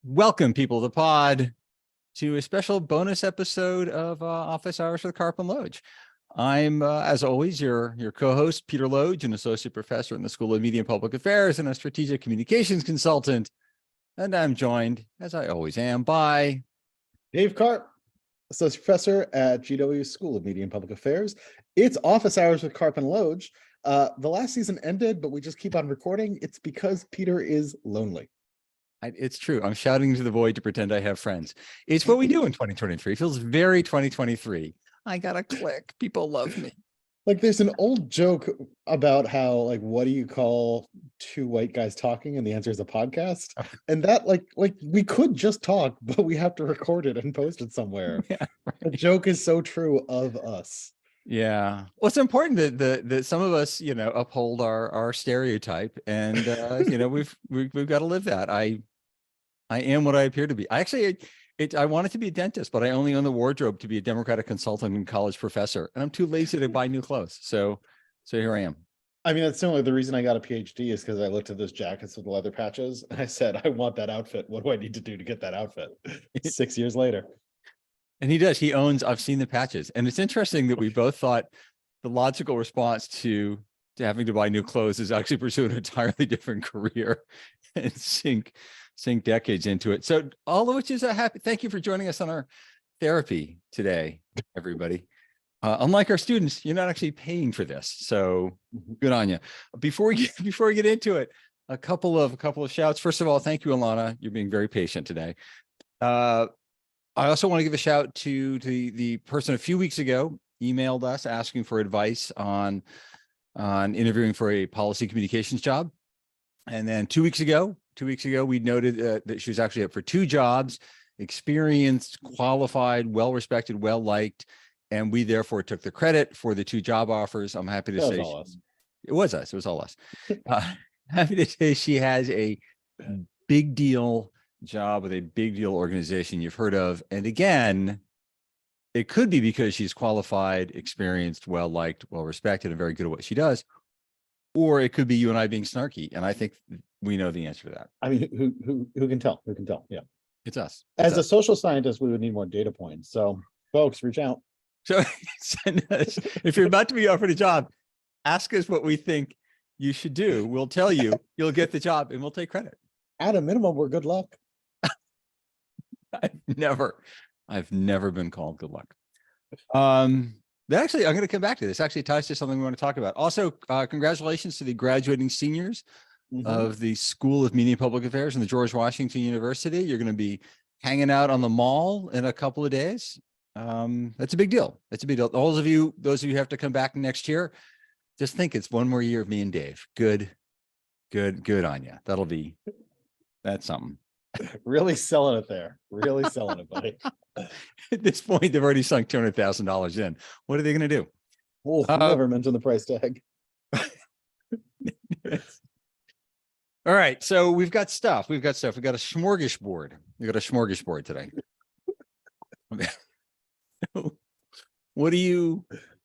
Welcome, people of the pod, to a special bonus episode of Office Hours with Karpf and Loge. I'm, as always, your co-host, Peter Loge, an associate professor in the School of Media and Public Affairs and a strategic communications consultant. And I'm joined, as I always am, by Dave Karp, associate professor at GW School of Media and Public Affairs. It's Office Hours with Karpf and Loge. The last season ended, but we just keep on recording. It's because Peter is lonely. It's true. I'm shouting into the void to pretend I have friends. It's what we do in 2023. It feels very 2023. I got a click. People love me. Like, there's an old joke about how, like, what do you call two white guys talking? And the answer is a podcast. And that, like we could just talk, but we have to record it and post it somewhere. Yeah, right. The joke is so true of us. Yeah. Well, it's important that some of us, uphold our stereotype, and we've got to live that. I am what I appear to be. I wanted to be a dentist, but I only own the wardrobe to be a Democratic consultant and college professor, and I'm too lazy to buy new clothes. So here I am. I mean, that's similar. The reason I got a PhD is because I looked at those jackets with the leather patches and I said, I want that outfit. What do I need to do to get that outfit? 6 years later. And he does. He owns, I've seen the patches. And it's interesting that we both thought the logical response to having to buy new clothes is actually pursue an entirely different career and sink decades into it. So all of which is a happy, thank you for joining us on our therapy today, everybody. Unlike our students, you're not actually paying for this. So good on you. Before we get into it, a couple of shouts. First of all, thank you, Alana. You're being very patient today. I also want to give a shout to the person a few weeks ago emailed us asking for advice on interviewing for a policy communications job. And then 2 weeks ago, we noted that she was actually up for two jobs, experienced, qualified, well-respected, well-liked, and we therefore took the credit for the two job offers. I'm happy to say it was us. It was all us. Happy to say she has a big deal job with a big deal organization you've heard of. And again, it could be because she's qualified, experienced, well-liked, well-respected, and very good at what she does. Or it could be you and I being snarky. And I think we know the answer to that. I mean, who can tell? Who can tell? Yeah. It's us. As a social scientist, we would need more data points. So folks, reach out. So send us, if you're about to be offered a job, ask us what we think you should do. We'll tell you, you'll get the job, and we'll take credit. At a minimum, we're good luck. I've never been called good luck. Actually, I'm going to come back to this. Actually, ties to something we want to talk about. Also, congratulations to the graduating seniors of the School of Media and Public Affairs and the George Washington University. You're going to be hanging out on the mall in a couple of days. That's a big deal. It's a big deal. Those of you who have to come back next year, just think it's one more year of me and Dave. Good on you. That's something. Really selling it there. Really selling it, buddy. At this point, they've already sunk $200,000 in. What are they going to do? We'll never mention the price tag. All right. So we've got stuff. We've got a smorgasbord. We've got a smorgasbord today.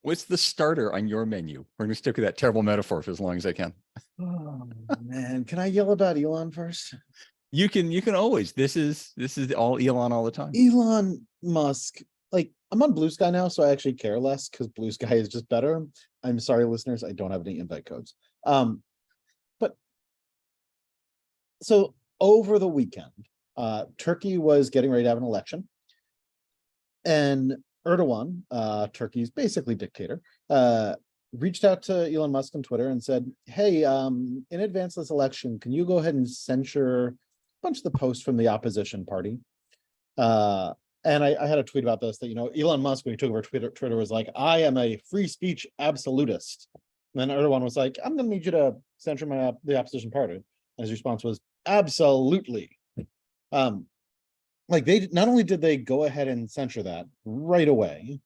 What's the starter on your menu? We're going to stick with that terrible metaphor for as long as I can. Oh, man. Can I yell about Elon first? You can always. This is all Elon all the time. Elon Musk. Like, I'm on Blue Sky now, so I actually care less because Blue Sky is just better. I'm sorry, listeners, I don't have any invite codes. But so over the weekend, Turkey was getting ready to have an election, and Erdogan, Turkey's basically dictator, reached out to Elon Musk on Twitter and said, hey, in advance of this election, can you go ahead and censor a bunch of the posts from the opposition party? And I had a tweet about this that, Elon Musk, when he took over Twitter was like, I am a free speech absolutist. And then Erdogan was like, I'm going to need you to censor the opposition party. And his response was, absolutely. Like, they not only did they go ahead and censor that right away,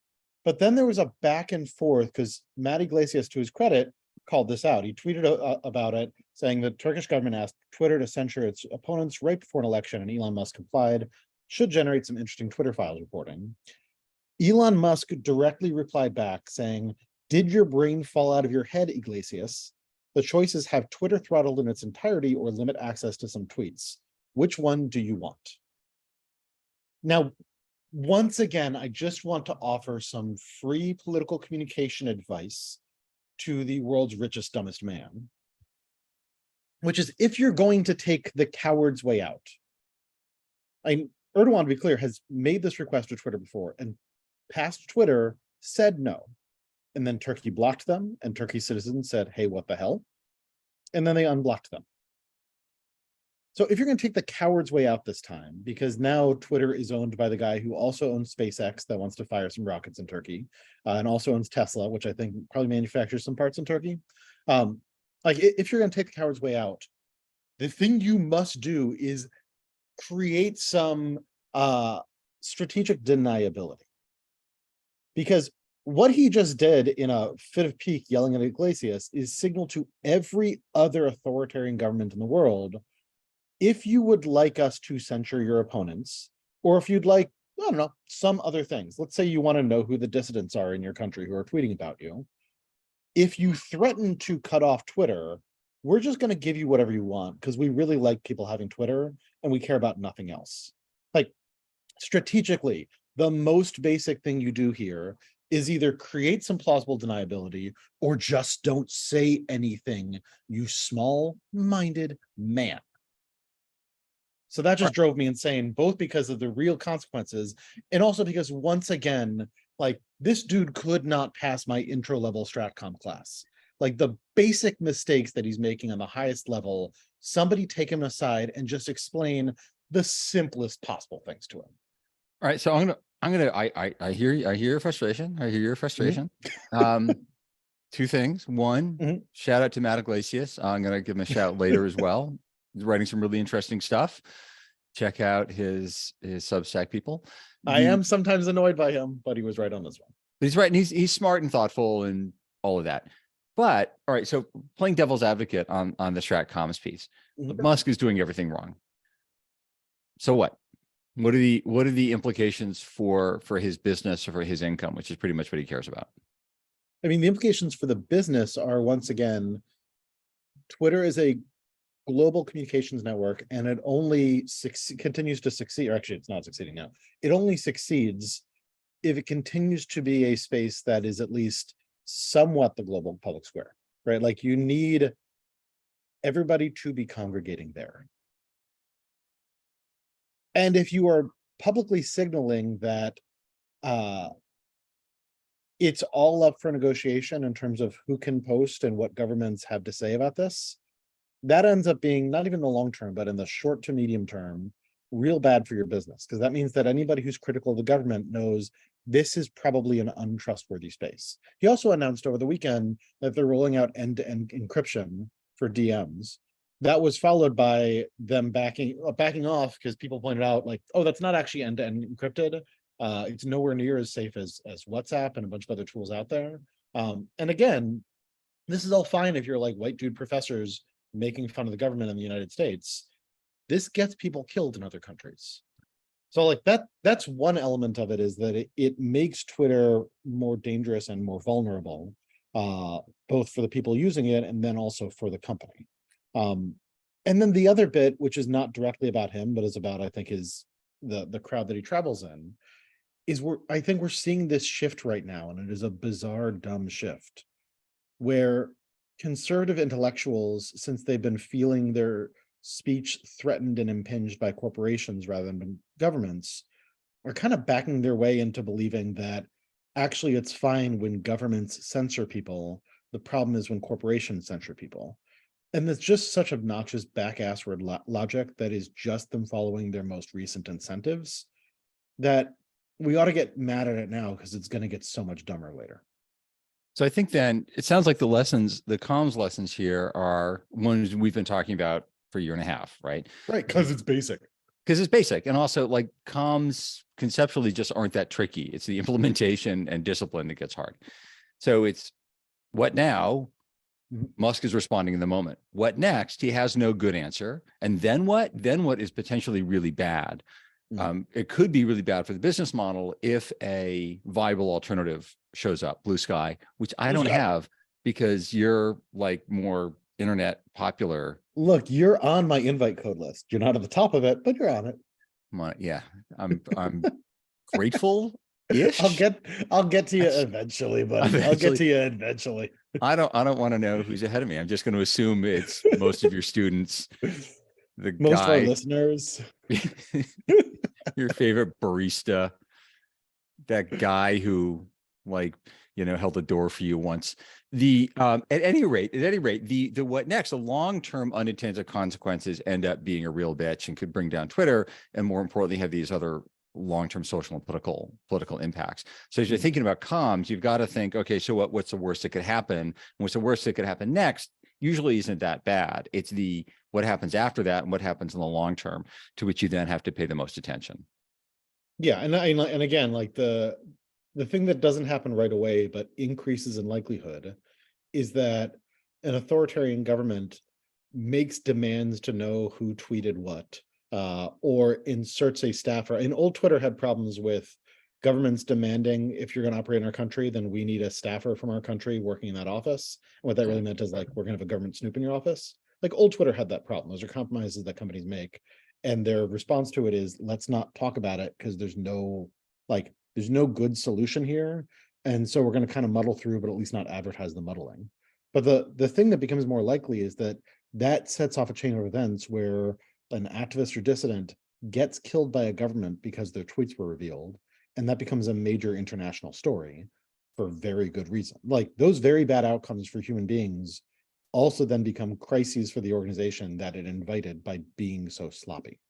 but then there was a back and forth because Matt Iglesias, to his credit, called this out. He tweeted about it, saying the Turkish government asked Twitter to censure its opponents right before an election, and Elon Musk complied. Should generate some interesting Twitter files reporting. Elon Musk directly replied back saying, did your brain fall out of your head, Iglesias? The choices have Twitter throttled in its entirety or limit access to some tweets. Which one do you want? Now, once again, I just want to offer some free political communication advice to the world's richest, dumbest man, which is if you're going to take the coward's way out. Erdogan, to be clear, has made this request to Twitter before, and past Twitter said no. And then Turkey blocked them, and Turkey citizens said, hey, what the hell? And then they unblocked them. So if you're going to take the coward's way out this time, because now Twitter is owned by the guy who also owns SpaceX that wants to fire some rockets in Turkey, and also owns Tesla, which I think probably manufactures some parts in Turkey. Like if you're going to take the coward's way out, the thing you must do is create some strategic deniability. Because what he just did in a fit of pique yelling at Iglesias is signal to every other authoritarian government in the world, if you would like us to censure your opponents, or if you'd like, I don't know, some other things. Let's say you want to know who the dissidents are in your country who are tweeting about you. If you threaten to cut off Twitter, we're just going to give you whatever you want because we really like people having Twitter and we care about nothing else. Like strategically, the most basic thing you do here is either create some plausible deniability or just don't say anything, you small-minded man. So that just drove me insane, both because of the real consequences and also because, once again, like this dude could not pass my intro level Stratcom class. Like the basic mistakes that he's making on the highest level, somebody take him aside and just explain the simplest possible things to him. All right, so I hear your frustration. I hear your frustration. Two things. One, shout out to Matt Iglesias. I'm gonna give him a shout later as well. He's writing some really interesting stuff. Check out his Substack, people. I am sometimes annoyed by him, but he was right on this one. He's right, and he's smart and thoughtful and all of that. But all right, so playing devil's advocate on the Stratcoms piece, Musk is doing everything wrong. So what? What are the implications for his business or for his income, which is pretty much what he cares about? I mean, the implications for the business are, once again, Twitter is a global communications network, and it only continues to succeed, or actually it's not succeeding now. It only succeeds if it continues to be a space that is at least somewhat the global public square, right? Like you need everybody to be congregating there. And if you are publicly signaling that it's all up for negotiation in terms of who can post and what governments have to say about this, that ends up being, not even the long term, but in the short to medium term, real bad for your business. Because that means that anybody who's critical of the government knows this is probably an untrustworthy space. He also announced over the weekend that they're rolling out end-to-end encryption for DMs. That was followed by them backing off because people pointed out, like, oh, that's not actually end-to-end encrypted. It's nowhere near as safe as WhatsApp and a bunch of other tools out there. And again, this is all fine if you're like white dude professors making fun of the government in the United States. This gets people killed in other countries. So like that's one element of it, is that it makes Twitter more dangerous and more vulnerable, both for the people using it and then also for the company. And then the other bit, which is not directly about him, but is about, I think, is the crowd that he travels in, is I think we're seeing this shift right now, and it is a bizarre, dumb shift, where conservative intellectuals, since they've been feeling their speech threatened and impinged by corporations rather than governments, are kind of backing their way into believing that actually it's fine when governments censor people. The problem is when corporations censor people. And it's just such obnoxious back-assward logic that is just them following their most recent incentives, that we ought to get mad at it now because it's going to get so much dumber later. So I think then it sounds like the comms lessons here are ones we've been talking about for a year and a half, right? Right, because it's basic. Because it's basic. And also, like, comms conceptually just aren't that tricky. It's the implementation and discipline that gets hard. So it's what now? Musk is responding in the moment. What next? He has no good answer. And then what? Then what is potentially really bad? It could be really bad for the business model if a viable alternative shows up, blue sky, which I don't have because you're like more internet popular. Look, you're on my invite code list. You're not at the top of it, but you're on it. Yeah, I'm grateful-ish. I'll get to you That's- eventually, buddy. I'll get Eventually. to you eventually. I don't want to know who's ahead of me. I'm just going to assume it's most of your students. The Most of our guy, listeners. your favorite barista, that guy who held the door for you once. At any rate, the what next, the long-term unintended consequences end up being a real bitch and could bring down Twitter, and more importantly, have these other long-term social and political impacts. So as you're thinking about comms, you've got to think, okay, so what's the worst that could happen? And what's the worst that could happen next usually isn't that bad. It's what happens after that and what happens in the long term, to which you then have to pay the most attention. Yeah, and again, like the thing that doesn't happen right away, but increases in likelihood, is that an authoritarian government makes demands to know who tweeted what, or inserts a staffer. And old Twitter had problems with governments demanding, if you're going to operate in our country, then we need a staffer from our country working in that office. And what that really meant is, like, we're going to have a government snoop in your office. Like, old Twitter had that problem. Those are compromises that companies make. And their response to it is, let's not talk about it because there's no good solution here. And so we're going to kind of muddle through, but at least not advertise the muddling. But the thing that becomes more likely is that sets off a chain of events where an activist or dissident gets killed by a government because their tweets were revealed. And that becomes a major international story for very good reason. Like, those very bad outcomes for human beings also then become crises for the organization that it invited by being so sloppy.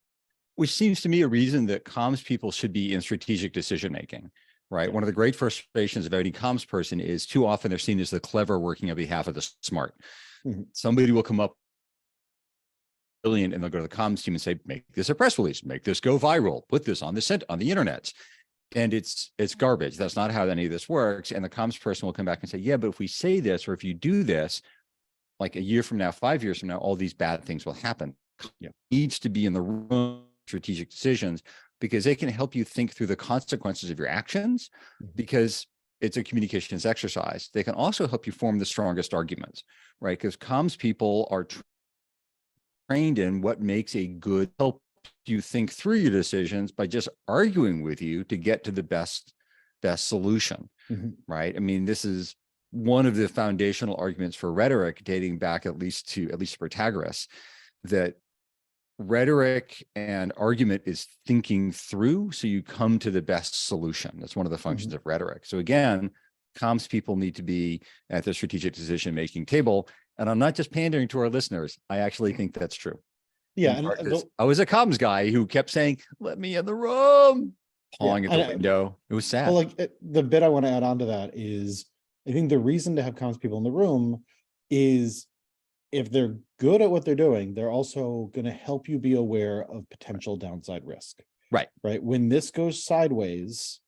Which seems to me a reason that comms people should be in strategic decision making, right? Yeah. One of the great frustrations of any comms person is too often they're seen as the clever working on behalf of the smart. Mm-hmm. Somebody will come up brilliant and they'll go to the comms team and say, make this a press release, make this go viral, put this on the internet. And it's garbage. That's not how any of this works. And the comms person will come back and say, yeah, but if we say this, or if you do this, like a year from now, 5 years from now, all these bad things will happen. Yeah. Needs to be in the room, strategic decisions, because they can help you think through the consequences of your actions, because it's a communications exercise. They can also help you form the strongest arguments, right? Because comms people are trained in what makes a good, help you think through your decisions by just arguing with you to get to the best solution, right? I mean, this is one of the foundational arguments for rhetoric, dating back at least to Protagoras, that rhetoric and argument is thinking through so you come to the best solution. That's one of the functions of rhetoric. So again, comms people need to be at the strategic decision making table. And I'm not just pandering to our listeners. I actually think that's true. Yeah, I was a comms guy who kept saying, "Let me in the room," pawing at the and window. It was sad. Well, the bit I want to add on to that is, I think the reason to have comms people in the room is, if they're good at what they're doing, they're also going to help you be aware of potential downside risk. Right. When this goes sideways,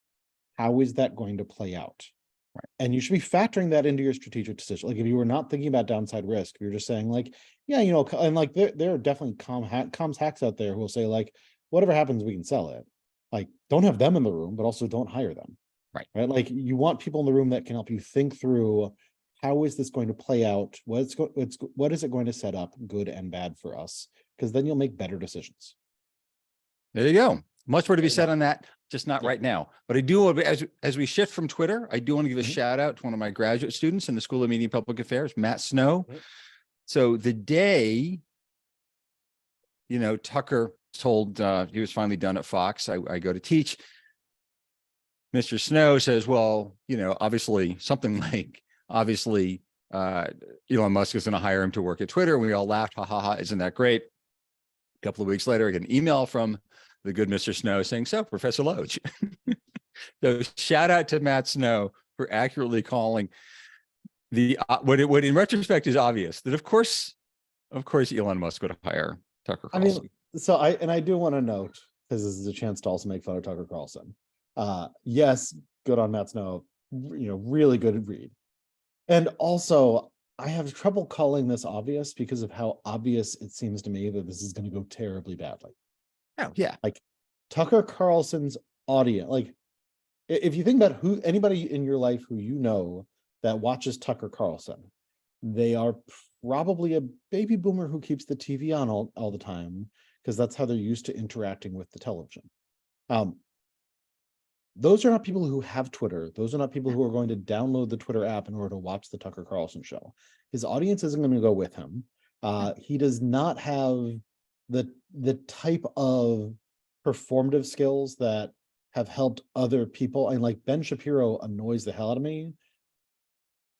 how is that going to play out? Right. And you should be factoring that into your strategic decision. Like, if you were not thinking about downside risk, you're just saying, like, yeah, and like there are definitely comms hacks out there who will say, like, whatever happens, we can sell it. Like, don't have them in the room, but also don't hire them. Right. Like, you want people in the room that can help you think through, how is this going to play out? What is it going to set up, good and bad, for us? Because then you'll make better decisions. There you go. Much more to be said on that, just not right now. But I do, as we shift from Twitter, I do want to give a shout out to one of my graduate students in the School of Media and Public Affairs, Matt Snow. So the day, Tucker told he was finally done at Fox, I go to teach. Mr. Snow says, well, obviously Elon Musk is going to hire him to work at Twitter. And we all laughed, ha ha ha, isn't that great? A couple of weeks later, I get an email from the good Mr. Snow saying, so Professor Loge. So shout out to Matt Snow for accurately calling what in retrospect is obvious, that of course Elon Musk would hire Tucker Carlson. I mean, I do want to note, because this is a chance to also make fun of Tucker Carlson. Yes, good on Matt Snow, really good read. And also, I have trouble calling this obvious because of how obvious it seems to me that this is going to go terribly badly. Oh, yeah. Like, Tucker Carlson's audience, like, if you think about anybody in your life who that watches Tucker Carlson, they are probably a baby boomer who keeps the TV on all the time, because that's how they're used to interacting with the television. Those are not people who have Twitter. Those are not people who are going to download the Twitter app in order to watch the Tucker Carlson show. His audience isn't going to go with him. He does not have the type of performative skills that have helped other people. And like Ben Shapiro annoys the hell out of me,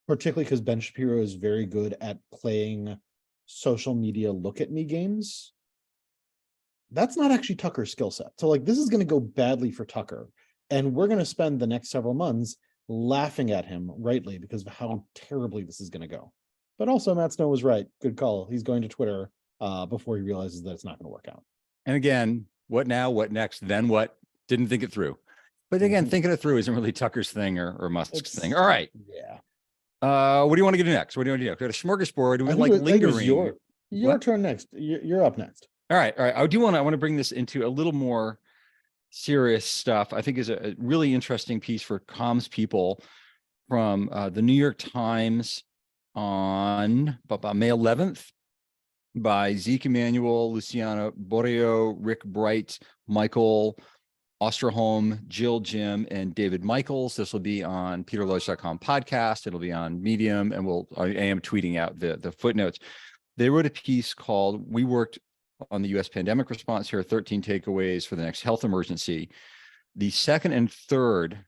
particularly because Ben Shapiro is very good at playing social media look at me games. That's not actually Tucker's skill set. So like this is going to go badly for Tucker. And we're going to spend the next several months laughing at him rightly because of how terribly this is going to go. But also Matt Snow was right. Good call. He's going to Twitter before he realizes that it's not going to work out. And again, what now, what next, then what? Didn't think it through. But again, thinking it through isn't really Tucker's thing or Musk's thing. All right. Yeah. What do you want to get to next? What do you want to do next? We got a smorgasbord. We like lingering. Your turn next. You're up next. All right. I want to bring this into a little more serious stuff. I think is a really interesting piece for comms people from the New York Times on May 11th by Zeke Emanuel, Luciana Borreo, Rick Bright, Michael Osterholm, Jill Jim, and David Michaels. This will be on peterloge.com podcast. It'll be on Medium, and I am tweeting out the footnotes. They wrote a piece called "We Worked on the U.S. Pandemic Response. Here are 13 takeaways for the next health emergency." The second and third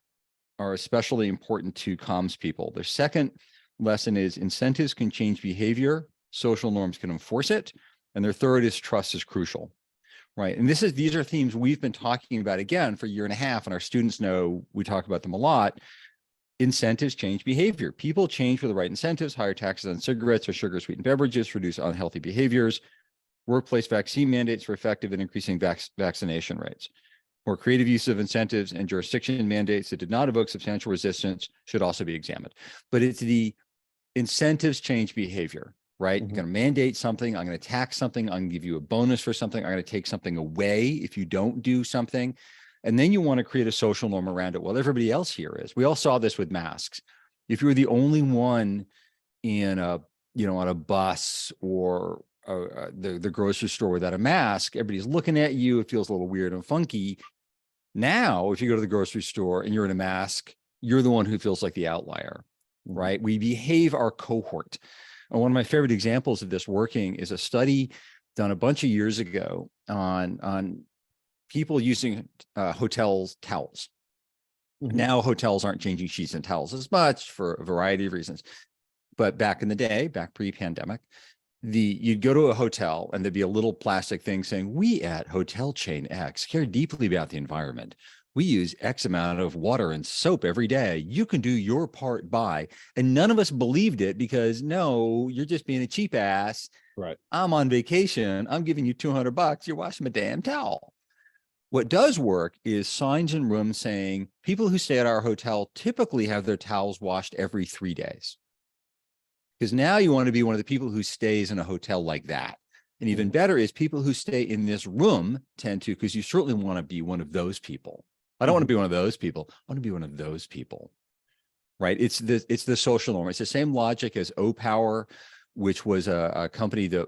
are especially important to comms people. The second lesson is incentives can change behavior, social norms can enforce it. And their third is trust is crucial, right? And these are themes we've been talking about again for a year and a half, and our students know we talk about them a lot. Incentives change behavior. People change for the right incentives: higher taxes on cigarettes or sugar-sweetened beverages, reduce unhealthy behaviors, workplace vaccine mandates for effective and increasing vaccination rates. More creative use of incentives and jurisdiction mandates that did not evoke substantial resistance should also be examined. But it's the incentives change behavior, right? You're going to mandate something. I'm going to tax something. I'm going to give you a bonus for something. I'm going to take something away if you don't do something. And then you want to create a social norm around it. Well, everybody else here is. We all saw this with masks. If you were the only one in on a bus or the grocery store without a mask, everybody's looking at you. It feels a little weird and funky. Now, if you go to the grocery store and you're in a mask, you're the one who feels like the outlier, right? We behave our cohort. And one of my favorite examples of this working is a study done a bunch of years ago on people using hotels towels. Now hotels aren't changing sheets and towels as much for a variety of reasons. But back in the day, back pre-pandemic, you'd go to a hotel and there'd be a little plastic thing saying, "We at Hotel Chain X care deeply about the environment. We use X amount of water and soap every day. You can do your part by." And none of us believed it because, no, you're just being a cheap ass. Right. I'm on vacation. I'm giving you $200. You're washing my damn towel. What does work is signs in rooms saying people who stay at our hotel typically have their towels washed every 3 days. Because now you want to be one of the people who stays in a hotel like that. And even better is people who stay in this room tend to, because you certainly want to be one of those people. I don't want to be one of those people. I want to be one of those people, right? It's the social norm. It's the same logic as O-Power, which was a company that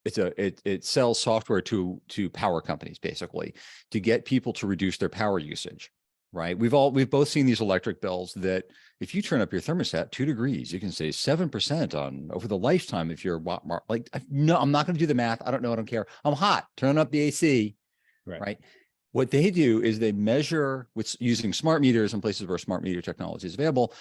it sells software to power companies, basically, to get people to reduce their power usage, right? We've both seen these electric bills that if you turn up your thermostat 2 degrees, you can save 7% on over the lifetime. If you're like, no, I'm not going to do the math. I don't know. I don't care. I'm hot. Turn up the AC, right? What they do is they measure with using smart meters in places where smart meter technology is available.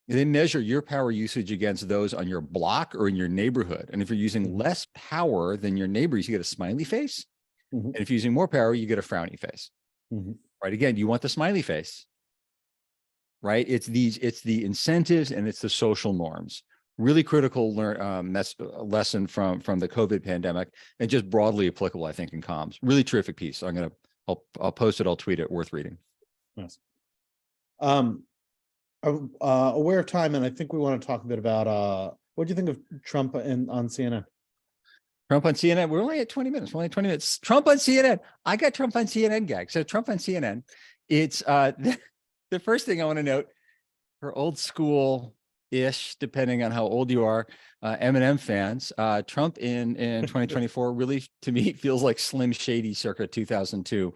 They measure your power usage against those on your block or in your neighborhood. And if you're using less power than your neighbors, you get a smiley face. And if you're using more power, you get a frowny face. Right? Again, you want the smiley face, right? It's the incentives and it's the social norms. Really critical lesson from the COVID pandemic, and just broadly applicable, I think, in comms. Really terrific piece. I'll post it. I'll tweet it. Worth reading. Yes. Aware of time, and I think we want to talk a bit about what do you think of Trump on CNN? Trump on CNN. We're only at 20 minutes. We're only at 20 minutes. Trump on CNN. I got Trump on CNN, gag. So Trump on CNN. It's the first thing I want to note, for old school ish, depending on how old you are, Eminem fans. Trump in 2024 really, to me, feels like Slim Shady circa 2002.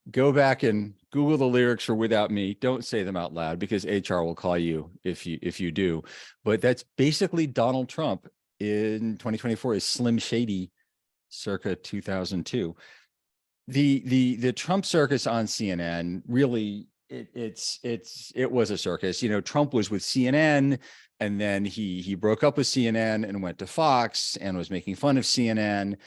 Go back and Google the lyrics for "Without Me." Don't say them out loud because HR will call you if you do. But that's basically Donald Trump in 2024 is Slim Shady circa 2002. The Trump circus on CNN really it was a circus. You know, Trump was with CNN, and then he broke up with CNN and went to Fox and was making fun of CNN.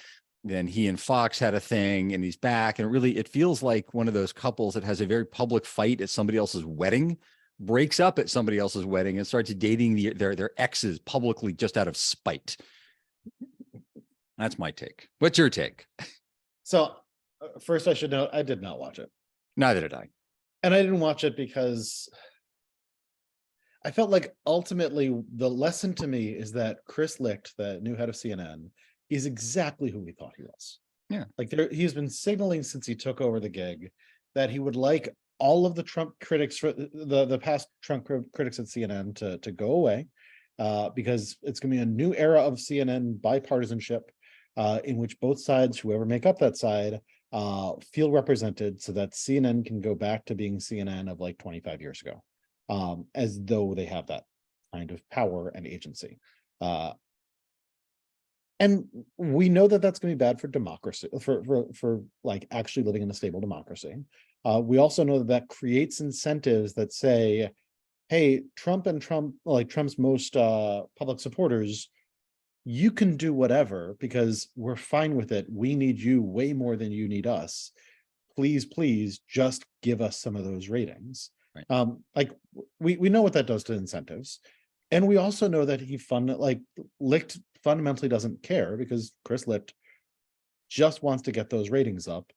Then he and Fox had a thing, and he's back. And really, it feels like one of those couples that has a very public fight at somebody else's wedding, breaks up at somebody else's wedding, and starts dating their exes publicly just out of spite. That's my take. What's your take? So first, I should note I did not watch it, Neither did I. and I didn't watch it because I felt like ultimately the lesson to me is that Chris Licht, the new head of CNN, is exactly who we thought he was. Yeah. Like he's been signaling since he took over the gig that he would like all of the Trump critics, the past Trump critics at CNN to go away, because it's going to be a new era of CNN bipartisanship, in which both sides, whoever make up that side, feel represented, so that CNN can go back to being CNN of like 25 years ago, as though they have that kind of power and agency. And we know that that's going to be bad for democracy, for like actually living in a stable democracy. We also know that that creates incentives that say, hey, Trump and Trump's most public supporters, you can do whatever because we're fine with it. We need you way more than you need us. Please just give us some of those ratings. Right. Like we know what that does to incentives. And we also know that Licht fundamentally doesn't care, because Chris Licht just wants to get those ratings up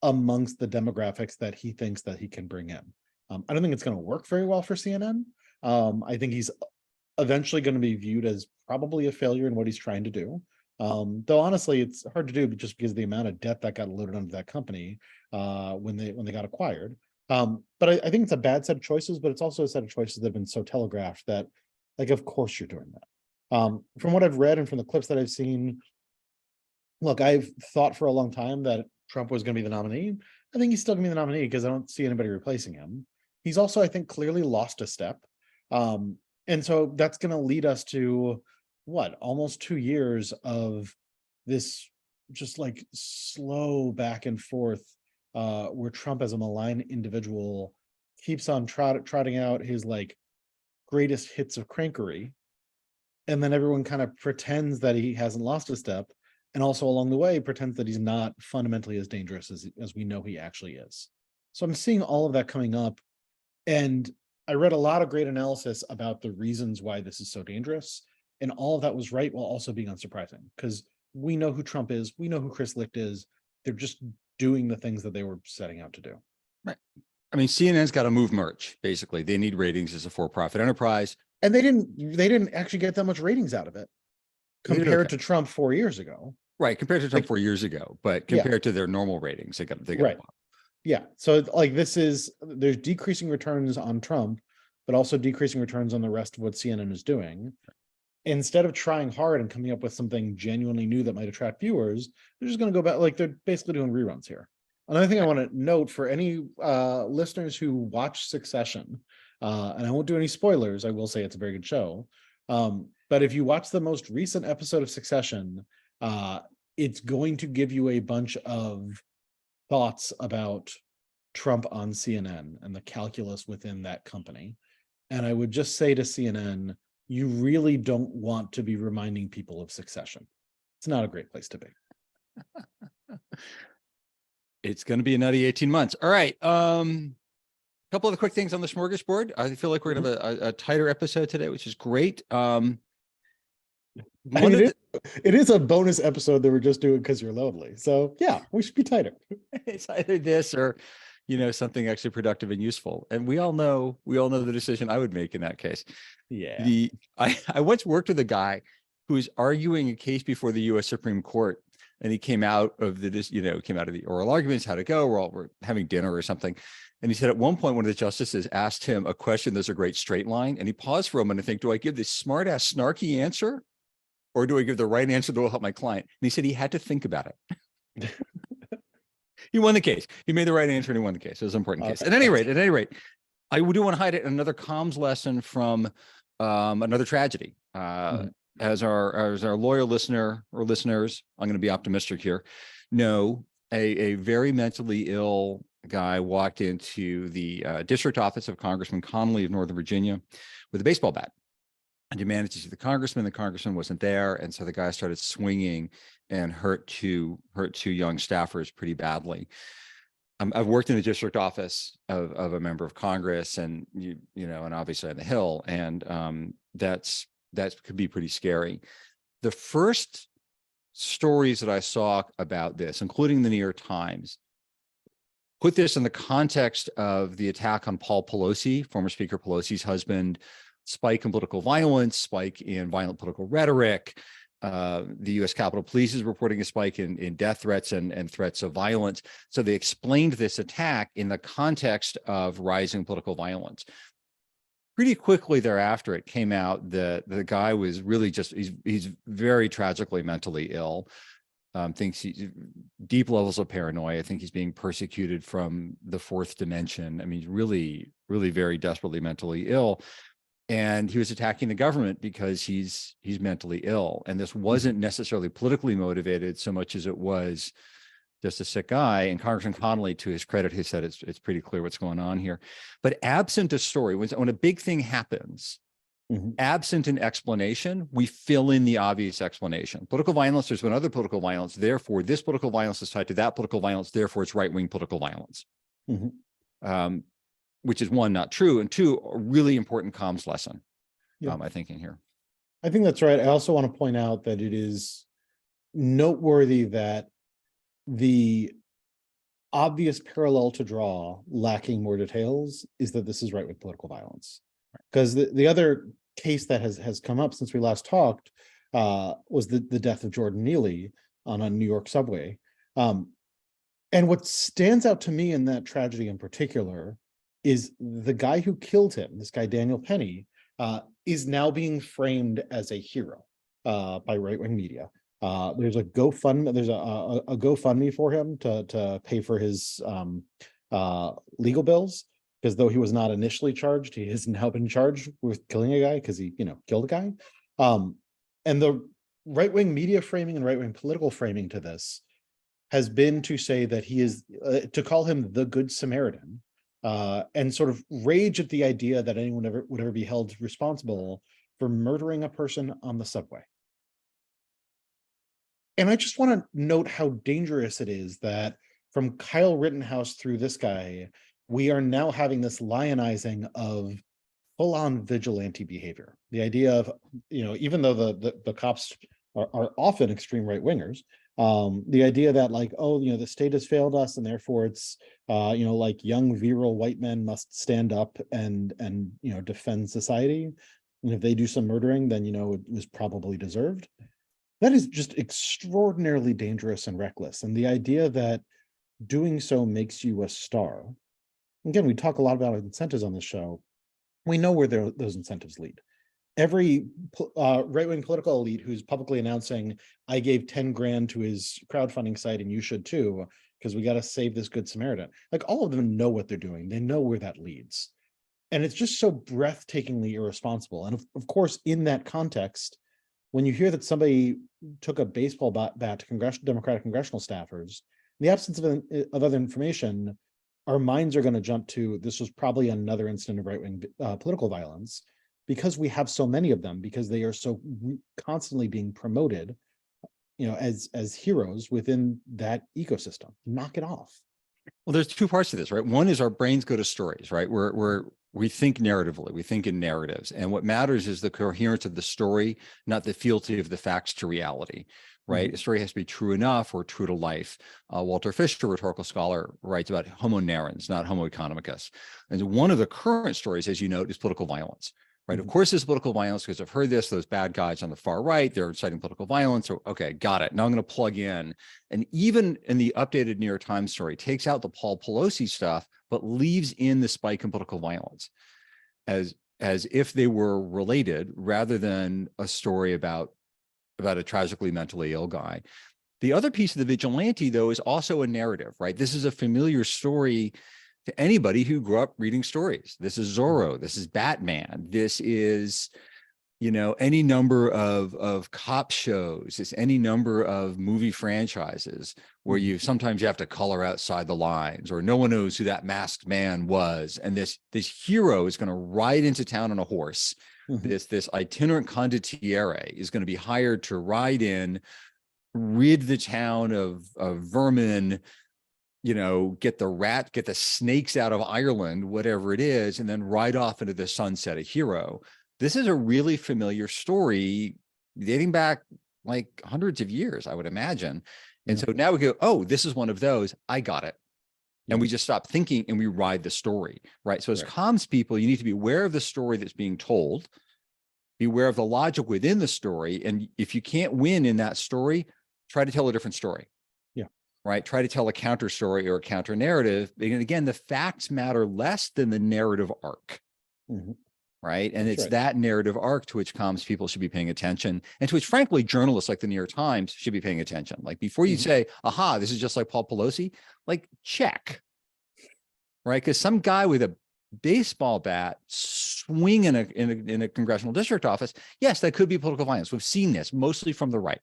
amongst the demographics that he thinks that he can bring in. I don't think it's going to work very well for CNN. I think he's eventually going to be viewed as probably a failure in what he's trying to do. Though honestly, it's hard to do just because of the amount of debt that got loaded onto that company when they got acquired. But I think it's a bad set of choices, but it's also a set of choices that have been so telegraphed that, like, of course you're doing that. From what I've read and from the clips that I've seen, look, I've thought for a long time that Trump was going to be the nominee. I think he's still going to be the nominee because I don't see anybody replacing him. He's also, I think, clearly lost a step. And so that's going to lead us to almost 2 years of this just like slow back and forth, where Trump as a malign individual keeps on trotting out his like greatest hits of crankery. And then everyone kind of pretends that he hasn't lost a step. And also along the way, pretends that he's not fundamentally as dangerous as we know he actually is. So I'm seeing all of that coming up. And I read a lot of great analysis about the reasons why this is so dangerous. And all of that was right while also being unsurprising, because we know who Trump is. We know who Chris Licht is. They're just doing the things that they were setting out to do. Right. I mean, CNN's got to move merch. Basically, they need ratings as a for-profit enterprise. And they didn't actually get that much ratings out of it compared to Trump 4 years ago. Right, compared to Trump 4 years ago, but compared to their normal ratings, they got right. Yeah. So like there's decreasing returns on Trump, but also decreasing returns on the rest of what CNN is doing. Instead of trying hard and coming up with something genuinely new that might attract viewers, they're just going to go back, like they're basically doing reruns here. Another thing I want to note for any listeners who watch Succession, and I won't do any spoilers, I will say it's a very good show. But if you watch the most recent episode of Succession, it's going to give you a bunch of thoughts about Trump on CNN and the calculus within that company. And I would just say to CNN, you really don't want to be reminding people of Succession. It's not a great place to be. It's going to be a nutty 18 months. All right. Couple of the quick things on the smorgasbord. I feel like we're going to have a tighter episode today, which is great. It is a bonus episode that we're just doing because you're lonely. So yeah, we should be tighter. It's either this or, something actually productive and useful. And we all know the decision I would make in that case. Yeah. I once worked with a guy who was arguing a case before the U.S. Supreme Court And he came out of came out of the oral arguments, how'd it go? We're having dinner or something. And he said at one point, one of the justices asked him a question. There's a great straight line. And he paused for a moment to think, do I give this smart ass snarky answer or do I give the right answer that will help my client? And he said he had to think about it. He won the case. He made the right answer and he won the case. It was an important case. At any rate, I do want to highlight another comms lesson from another tragedy. As our loyal listener or listeners, I'm going to be optimistic here, know a very mentally ill guy walked into the district office of Congressman Connolly of Northern Virginia with a baseball bat. And demanded to see the congressman. The congressman wasn't there. And so the guy started swinging and hurt two young staffers pretty badly. I've worked in the district office of a member of Congress and, and obviously on the Hill. And that could be pretty scary. The first stories that I saw about this, including the New York Times, put this in the context of the attack on Paul Pelosi, former Speaker Pelosi's husband, spike in political violence, spike in violent political rhetoric. The U.S. Capitol Police is reporting a spike in death threats and threats of violence. So they explained this attack in the context of rising political violence. Pretty quickly thereafter, it came out that the guy was really he's very tragically mentally ill. Thinks he's deep levels of paranoia. I think he's being persecuted from the fourth dimension. I mean, he's really, really very desperately mentally ill. And he was attacking the government because he's mentally ill. And this wasn't necessarily politically motivated so much as it was just a sick guy. And Congressman Connolly, to his credit, he said it's pretty clear what's going on here. But absent a story, when a big thing happens, absent an explanation, we fill in the obvious explanation. Political violence, there's been other political violence. Therefore, this political violence is tied to that political violence. Therefore, it's right-wing political violence. Which is one, not true, and two, a really important comms lesson, I think, in here. I think that's right. I also want to point out that it is noteworthy that the obvious parallel to draw, lacking more details, is that this is right-wing political violence. Because the other case that has come up since we last talked was the death of Jordan Neely on a New York subway. And what stands out to me in that tragedy in particular is the guy who killed him, this guy Daniel Penny, is now being framed as a hero by right-wing media. There's a GoFundMe. There's a GoFundMe for him to pay for his legal bills, because though he was not initially charged, he has now been charged with killing a guy because he killed a guy. And the right-wing media framing and right-wing political framing to this has been to say that he is to call him the Good Samaritan. And sort of rage at the idea that anyone would ever be held responsible for murdering a person on the subway. And I just want to note how dangerous it is that from Kyle Rittenhouse through this guy, we are now having this lionizing of full-on vigilante behavior. The idea of, even though the cops are often extreme right-wingers, the idea that the state has failed us and therefore it's young virile white men must stand up and defend society, and if they do some murdering, then it was probably deserved. That is just extraordinarily dangerous and reckless. And the idea that doing so makes you a star. Again, we talk a lot about incentives on this show. We know where those incentives lead. Every right-wing political elite who's publicly announcing, I gave 10 grand to his crowdfunding site and you should too, because we got to save this Good Samaritan. All of them know what they're doing. They know where that leads. And it's just so breathtakingly irresponsible. And of course, in that context, when you hear that somebody took a baseball bat to Democratic congressional staffers, in the absence of other information, our minds are going to jump to this was probably another incident of right-wing political violence, because we have so many of them, because they are so constantly being promoted, as heroes within that ecosystem. Knock it off. Well, there's two parts to this, right? One is our brains go to stories, right? We think narratively, we think in narratives. And what matters is the coherence of the story, not the fealty of the facts to reality, right? A story has to be true enough or true to life. Walter Fisher, rhetorical scholar, writes about homo narrans, not homo economicus. And one of the current stories, as you note, is political violence, right? Of course, there's political violence because I've heard this, those bad guys on the far right, they're inciting political violence. So, okay, got it. Now I'm going to plug in. And even in the updated New York Times story, takes out the Paul Pelosi stuff, but leaves in the spike in political violence as if they were related rather than a story about a tragically mentally ill guy. The other piece of the vigilante, though, is also a narrative, right? This is a familiar story to anybody who grew up reading stories. This is Zorro. This is Batman. This is, any number of cop shows. It's any number of movie franchises where sometimes you have to color outside the lines, or no one knows who that masked man was. And this hero is going to ride into town on a horse. This itinerant condottiere is going to be hired to ride in, rid the town of vermin, get the snakes out of Ireland, whatever it is, and then ride off into the sunset, a hero. This is a really familiar story dating back like hundreds of years, I would imagine. And so now we go, oh, this is one of those. I got it. And we just stop thinking and we ride the story, right? So as comms people, you need to be aware of the story that's being told, be aware of the logic within the story. And if you can't win in that story, try to tell a different story. Right? Try to tell a counter story or a counter narrative. And again, the facts matter less than the narrative arc. Right. And it's that narrative arc to which comms people should be paying attention, and to which, frankly, journalists like the New York Times should be paying attention. Like, before you say, aha, this is just like Paul Pelosi, like, check. Right. Because some guy with a baseball bat swing in a congressional district office, yes, that could be political violence. We've seen this mostly from the right.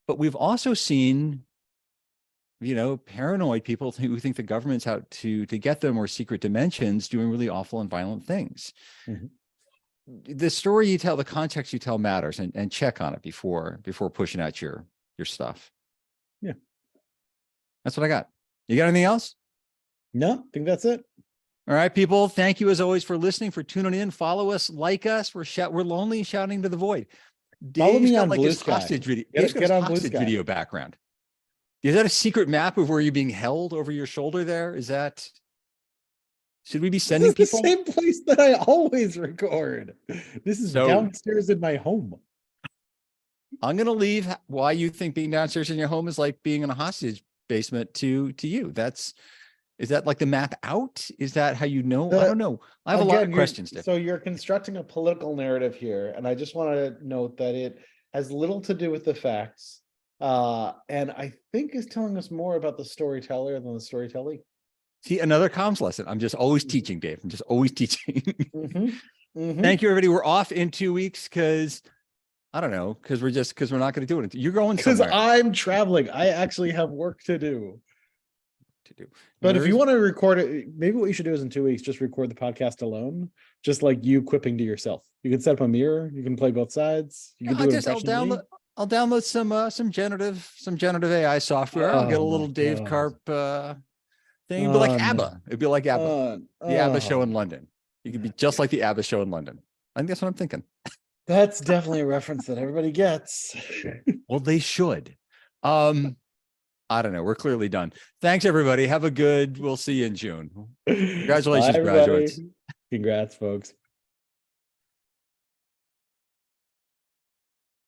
But we've also seen, paranoid people who think the government's out to get them, or secret dimensions doing really awful and violent things. The story you tell, the context you tell matters, and check on it before pushing out your stuff. Yeah. That's what I got. You got anything else? No, I think that's it. All right, people. Thank you as always for listening, for tuning in. Follow us, like us. We're lonely, shouting to the void. Follow me got on like Blue his Sky. hostage video. Get Dave's got on his Blue hostage Sky. video background. Is that a secret map of where you're being held over your shoulder there? Should we be sending This is people? the same place that I always record. This is downstairs in my home. I'm going to leave why you think being downstairs in your home is like being in a hostage basement to you. Is that like the map out? Is that how you know? I don't know. I have a lot of questions, Dave. So you're constructing a political narrative here, and I just want to note that it has little to do with the facts. And I think is telling us more about the storyteller than the storytelling. See, another comms lesson. I'm just always teaching, Dave. I'm just always teaching. Thank you, everybody. We're off in 2 weeks because I don't know, because we're not going to do it. You're going somewhere. Because I'm traveling. I actually have work to do. But if you want to record it, maybe what you should do is in 2 weeks, just record the podcast alone, just like you quipping to yourself. You can set up a mirror. You can play both sides. You can do I'll download some generative AI software. I'll get a little Dave Karpf thing. It'd be like ABBA. It'd be like ABBA. The ABBA show in London. You could be just like the ABBA show in London. I think that's what I'm thinking. That's definitely a reference that everybody gets. Well, they should. I don't know. We're clearly done. Thanks, everybody. Have a good. We'll see you in June. Congratulations, graduates. Congrats, folks.